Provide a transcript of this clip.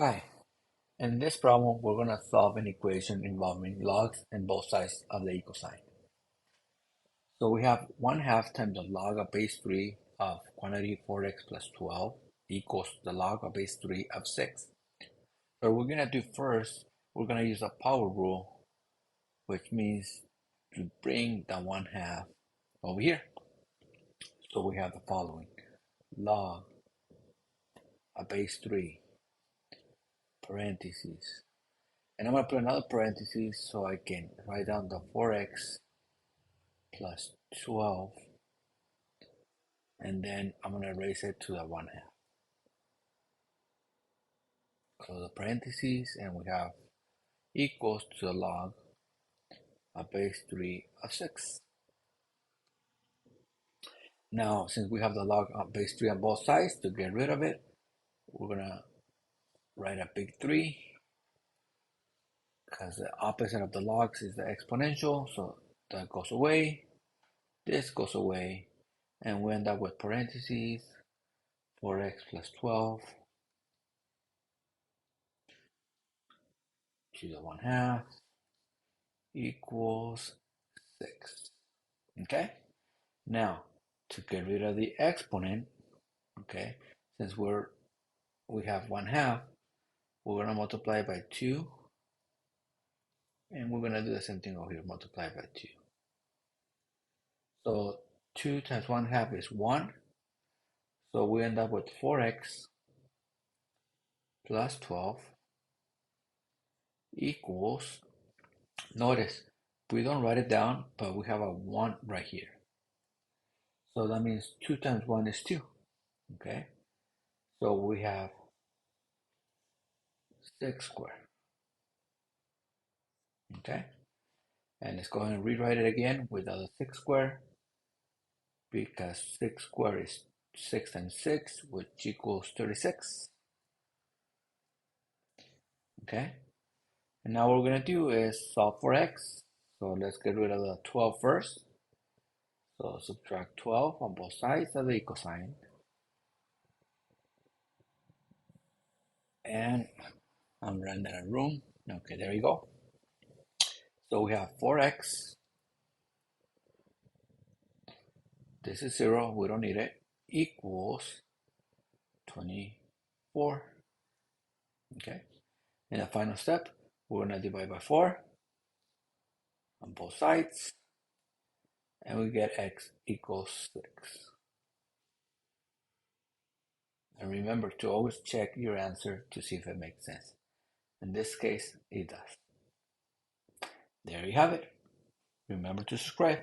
Hi, in this problem we're going to solve an equation involving logs and both sides of the equal sign. So we have 1/2 times the log of base 3 of quantity 4x plus 12 equals the log of base 3 of 6. So we're going to do first, we're going to use a power rule, which means to bring the 1/2 over here. So we have the following: log of base 3 parentheses. And I'm going to put another parenthesis so I can write down the 4x plus 12, and then I'm going to raise it to the 1/2. Close the parentheses, and we have equals to the log of base 3 of 6. Now, since we have the log of base 3 on both sides, to get rid of it, we're going to write a big 3, because the opposite of the logs is the exponential, so that goes away, this goes away, and we end up with parentheses 4x plus 12 to the 1/2 equals 6. Okay, now to get rid of the exponent, okay, since we have 1/2, we're going to multiply by 2, and we're going to do the same thing over here, multiply by 2. So 2 times 1/2 is 1, so we end up with 4x plus 12 equals, notice we don't write it down, but we have a 1 right here, so that means 2 times 1 is 2. Okay, so we have 6 squared. Okay, and let's go ahead and rewrite it again with the 6 squared, because 6 squared is 6 times 6, which equals 36. Okay, and now what we're going to do is solve for x. So let's get rid of the 12 first. So subtract 12 on both sides of the equal sign. And I'm running out of room. Okay, there you go. So we have 4x. This is 0, we don't need it. Equals 24. Okay, in the final step, we're going to divide by 4 on both sides, and we get x equals 6. And remember to always check your answer to see if it makes sense. In this case, it does. There you have it. Remember to subscribe.